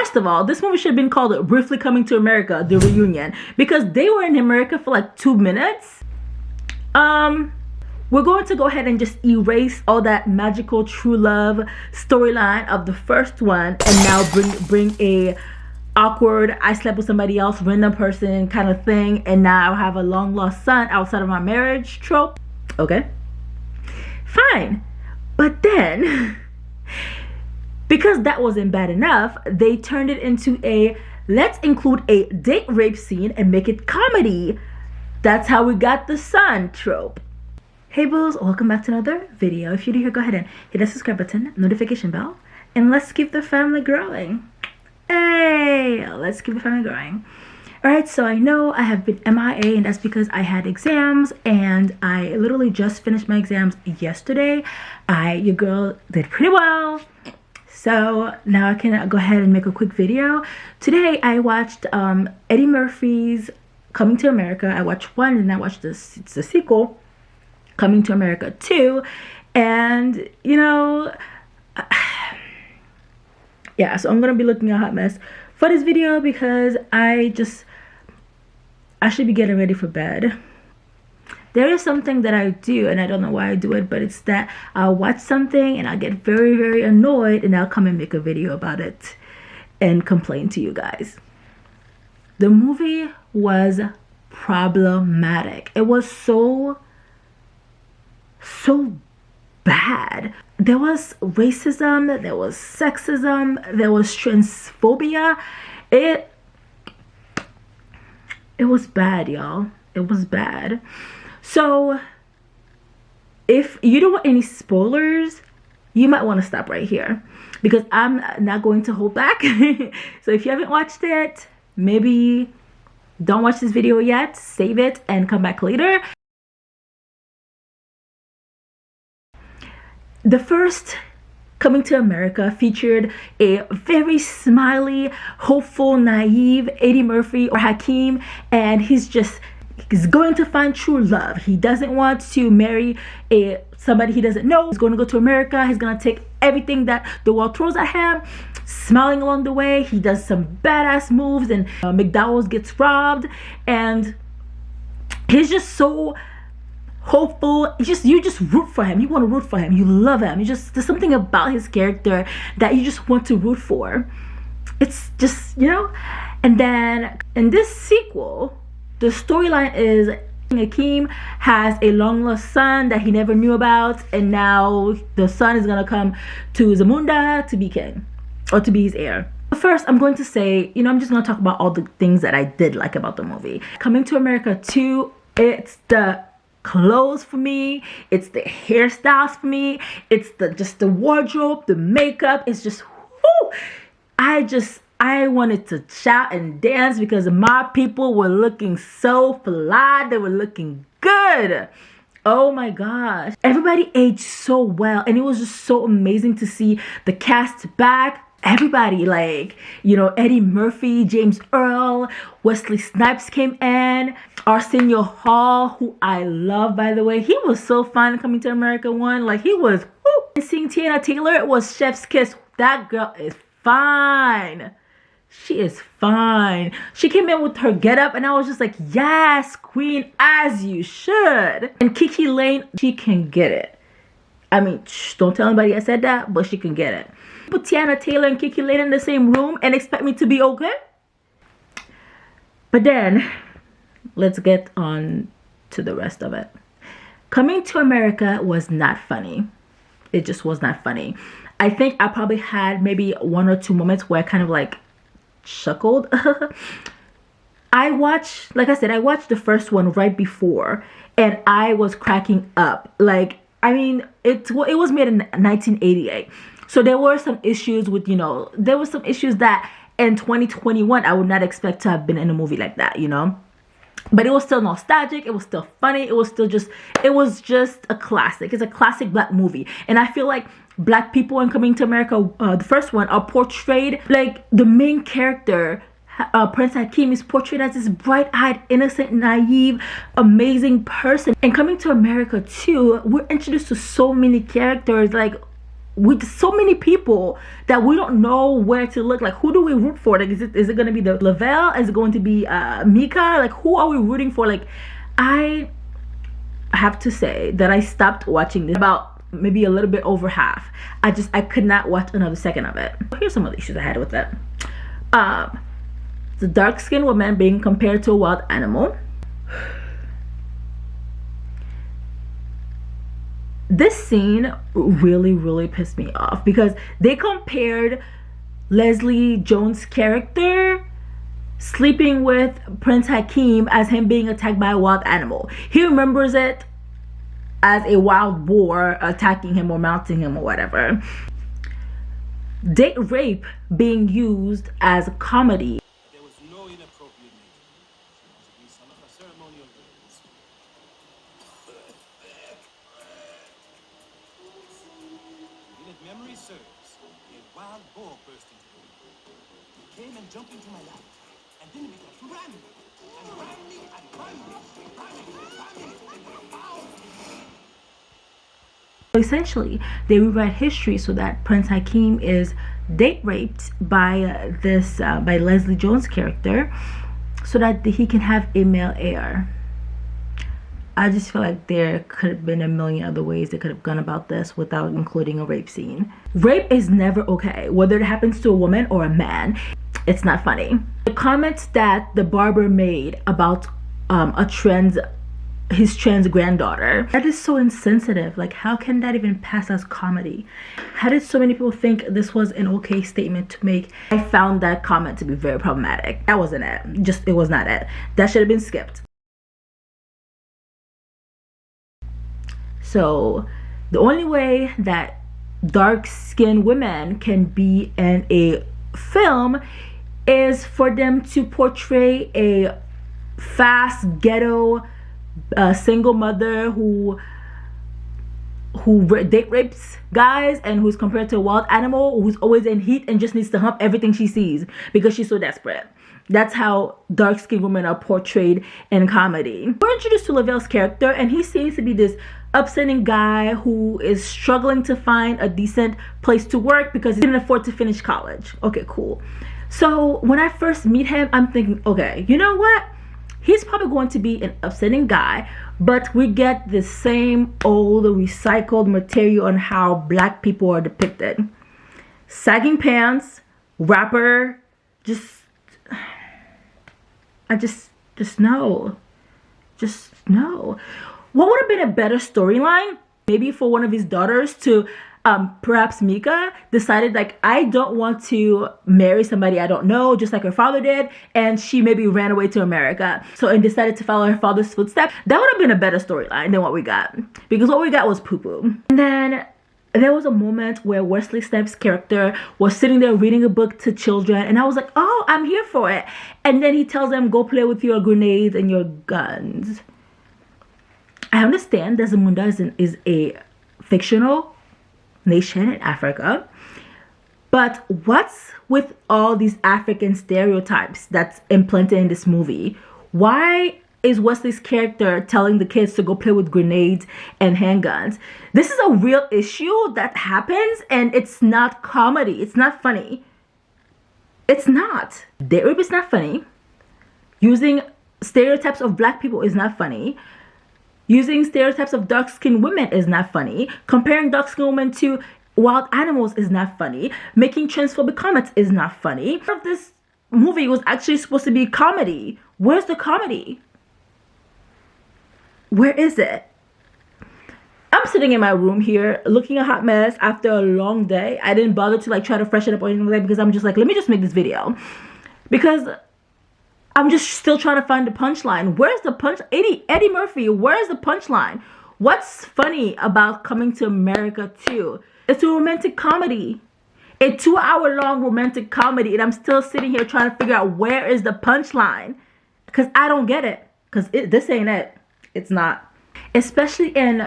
First of all, this movie should have been called Briefly Coming to America, The Reunion, because they were in America for like 2 minutes. We're going to go ahead and just erase all that magical true love storyline of the first one and now bring a awkward I slept with somebody else, random person kind of thing, and now I have a long lost son outside of my marriage trope. Okay, fine. But then because that wasn't bad enough, they turned it into a let's include a date rape scene and make it comedy. That's how we got the son trope. Hey boos, welcome back to another video. If you're new here, go ahead and hit that subscribe button, notification bell, and let's keep the family growing. Hey, let's keep the family growing. Alright, so I know I have been MIA, and that's because I had exams, and I literally just finished my exams yesterday. Your girl did pretty well, so now I can go ahead and make a quick video. Today I watched Eddie Murphy's Coming to America. I watched 1 and I watched the sequel, Coming to America 2, and you know, yeah, so I'm gonna be looking a hot mess for this video because I should be getting ready for bed. There is something that I do, and I don't know why I do it, but it's that I'll watch something and I'll get very, very annoyed, and I'll come and make a video about it and complain to you guys. The movie was problematic. It was so bad. There was racism, there was sexism, there was transphobia. It was bad, y'all. It was bad. So if you don't want any spoilers, you might want to stop right here because I'm not going to hold back. So if you haven't watched it, maybe don't watch this video yet, save it and come back later. The first Coming to America featured a very smiley, hopeful, naive Eddie Murphy or Hakeem, and he's going to find true love. He doesn't want to marry somebody he doesn't know. He's going to go to America. He's going to take everything that the world throws at him, smiling along the way. He does some badass moves, and McDonald's gets robbed, and he's just so hopeful. You just root for him. You want to root for him. You love him. There's something about his character that you just want to root for. It's just, you know. And then in this sequel, the storyline is Hakeem has a long lost son that he never knew about, and now the son is gonna come to Zamunda to be king, or to be his heir. But first, I'm going to say, you know, I'm just gonna talk about all the things that I did like about the movie. Coming to America 2, it's the clothes for me, it's the hairstyles for me, it's just the wardrobe, the makeup. It's just whoo, I wanted to shout and dance because my people were looking so fly. They were looking good. Oh my gosh, everybody aged so well, and it was just so amazing to see the cast back. Everybody, like, you know, Eddie Murphy, James Earl, Wesley Snipes came in, Arsenio Hall, who I love, by the way. He was so fun Coming to America 1. Like, he was, whoo. And seeing Tiana Taylor, it was chef's kiss. That girl is fine. She is fine. She came in with her getup, and I was just like, yes, queen, as you should. And Kiki Lane, she can get it. I mean, don't tell anybody I said that, but she can get it. Put Tiana Taylor and Kiki Lane in the same room and expect me to be okay? But then, let's get on to the rest of it. Coming to America was not funny. It just was not funny. I think I probably had maybe 1 or 2 moments where I kind of like chuckled. I watched the first one right before, and I was cracking up. Like, I mean, it was made in 1988. So there were some issues with, you know, there were some issues that in 2021 I would not expect to have been in a movie like that, you know. But it was still nostalgic. It was still funny. It was just a classic. It's a classic black movie. And I feel like black people in Coming to America, the first one, are portrayed like the main character, Prince Hakeem, is portrayed as this bright-eyed, innocent, naive, amazing person. And Coming to America 2, we're introduced to so many characters, like with so many people that we don't know where to look. Like, who do we root for? Like, is it going to be the Lavelle? Is it going to be Mika? Like, who are we rooting for? Like, I have to say that I stopped watching this about maybe a little bit over half. I could not watch another second of it. Here's some of the issues I had with it. The dark-skinned woman being compared to a wild animal. This scene really pissed me off because they compared Leslie Jones' character sleeping with Prince Hakeem as him being attacked by a wild animal. He remembers it as a wild boar attacking him or mounting him or whatever. Date rape being used as comedy. There was no inappropriate nature. It was some of her ceremonial rituals. If memory serves, a wild boar burst into the room. He came and jumped into my lap, and then he began to ram me, and ram me, and ram me, and ram me, and ram me, and pound. Essentially, they rewrite history so that Prince Hakeem is date raped by by Leslie Jones' character, so that he can have a male heir. I just feel like there could have been a million other ways they could have gone about this without including a rape scene. Rape is never okay, whether it happens to a woman or a man. It's not funny. The comments that the barber made about his trans granddaughter, that is so insensitive. Like, how can that even pass as comedy? How did so many people think this was an okay statement to make? I found that comment to be very problematic. That wasn't it. It was not it. That should have been skipped. So the only way that dark-skinned women can be in a film is for them to portray a fast ghetto single mother who date rapes guys and who's compared to a wild animal who's always in heat and just needs to hump everything she sees because she's so desperate. That's how dark-skinned women are portrayed in comedy. We're introduced to Lavelle's character, and he seems to be this upstanding guy who is struggling to find a decent place to work because he didn't afford to finish college. Okay, cool. So when I first meet him, I'm thinking, okay, you know what? He's probably going to be an upsetting guy, but we get the same old recycled material on how black people are depicted. Sagging pants, rapper, I just no. What would have been a better storyline? Maybe for one of his daughters to perhaps Mika decided, like, I don't want to marry somebody I don't know, just like her father did, and she maybe ran away to America, and decided to follow her father's footsteps. That would have been a better storyline than what we got, because what we got was poo-poo. And then there was a moment where Wesley Snipes' character was sitting there reading a book to children, and I was like, oh, I'm here for it. And then he tells them, go play with your grenades and your guns. I understand that Zamunda is a fictional nation in Africa, but what's with all these African stereotypes that's implanted in this movie? Why is Wesley's character telling the kids to go play with grenades and handguns? This is a real issue that happens, and it's not comedy. It's not funny. It's not. Date rape is not funny. Using stereotypes of black people is not funny. Using stereotypes of dark-skinned women is not funny. Comparing dark-skinned women to wild animals is not funny. Making transphobic comments is not funny. This movie was actually supposed to be comedy. Where's the comedy? Where is it? I'm sitting in my room here looking a hot mess after a long day. I didn't bother to try to freshen up or anything like that because I'm just like, let me just make this video. Because I'm just still trying to find the punchline. Where's the punch? Eddie Murphy, where's the punchline? What's funny about Coming to America 2? It's a romantic comedy. A 2-hour-long romantic comedy. And I'm still sitting here trying to figure out where is the punchline. Because I don't get it. Because this ain't it. It's not. Especially in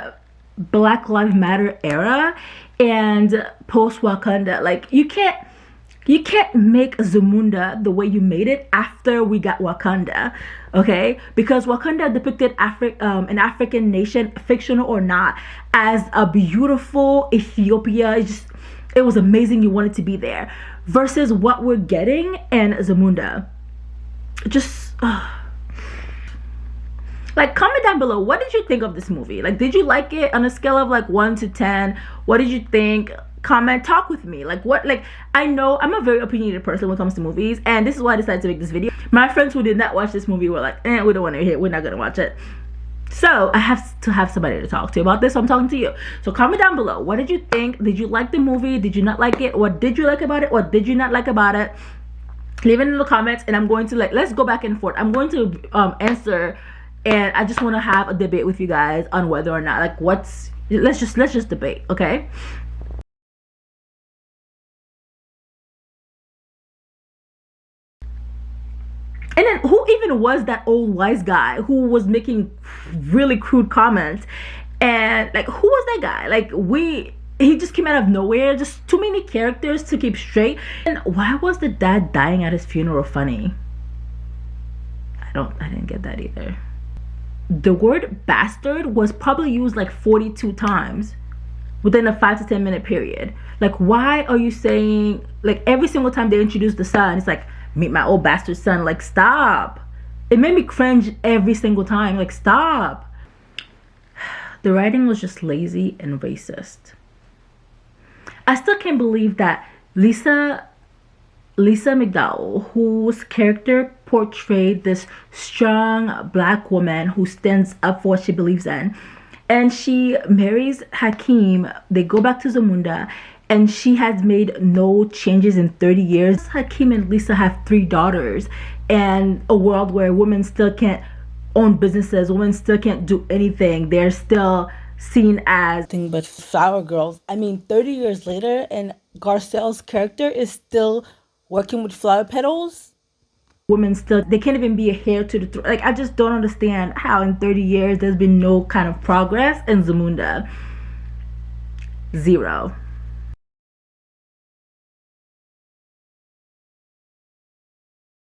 Black Lives Matter era and post-Wakanda. Like, you can't make Zamunda the way you made it after we got Wakanda, okay? Because Wakanda depicted an African nation, fictional or not, as a beautiful Ethiopia. it was amazing, you wanted to be there, versus what we're getting in Zamunda. Just like, comment down below, what did you think of this movie? Like, did you like it on a scale of like 1 to 10? What did you think? Comment, talk with me. Like, what, like, I know I'm a very opinionated person when it comes to movies, and this is why I decided to make this video. My friends who did not watch this movie were like, we don't want to hear it, we're not gonna watch it. So I have to have somebody to talk to about this, so I'm talking to you. So comment down below, what did you think? Did you like the movie? Did you not like it? What did you like about it? What did you not like about it? Leave it in the comments, and I'm going to, like, let's go back and forth. I'm going to answer, and I just want to have a debate with you guys on whether or not, like, let's just debate, okay? And then, who even was that old wise guy who was making really crude comments? And like, who was that guy? Like, he just came out of nowhere. Just too many characters to keep straight. And why was the dad dying at his funeral funny? I didn't get that either. The word bastard was probably used like 42 times within a 5 to 10 minute period. Like, why are you saying, like, every single time they introduce the son, it's like, meet my old bastard son. Like, stop. It made me cringe every single time. Like, stop. The writing was just lazy and racist. I still can't believe that Lisa McDowell, whose character portrayed this strong black woman who stands up for what she believes in, and she marries Hakeem. They go back to Zamunda, and she has made no changes in 30 years. Hakeem and Lisa have 3 daughters, and a world where women still can't own businesses, women still can't do anything. They're still seen as nothing but flower girls. I mean, 30 years later, and Garcelle's character is still working with flower petals. Women still, they can't even be a hair to the throat. Like, I just don't understand how in 30 years there's been no kind of progress in Zamunda. Zero.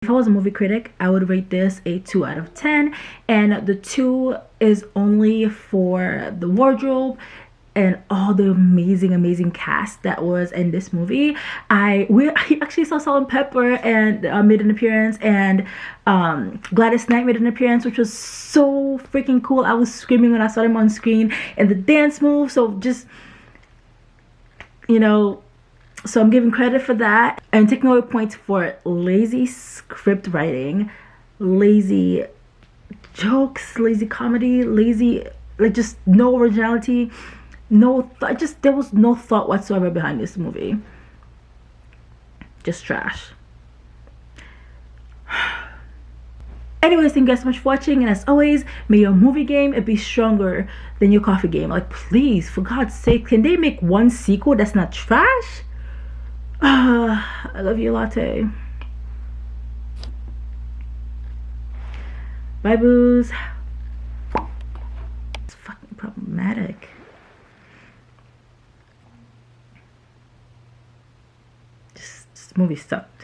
If I was a movie critic, I would rate this a 2 out of 10, and the 2 is only for the wardrobe and all the amazing cast that was in this movie. We actually saw Salt and Pepper and made an appearance, and Gladys Knight made an appearance, which was so freaking cool. I was screaming when I saw them on screen, and the dance move. So just, you know, so I'm giving credit for that. I'm taking away points for lazy script writing, lazy jokes, lazy comedy, lazy, like, just no originality, no thought. Just, there was no thought whatsoever behind this movie. Just trash. Anyways, thank you guys so much for watching, and as always, may your movie game be stronger than your coffee game. Like, please, for God's sake, can they make one sequel that's not trash? I love you, latte. Bye, boos. It's fucking problematic. This movie sucked.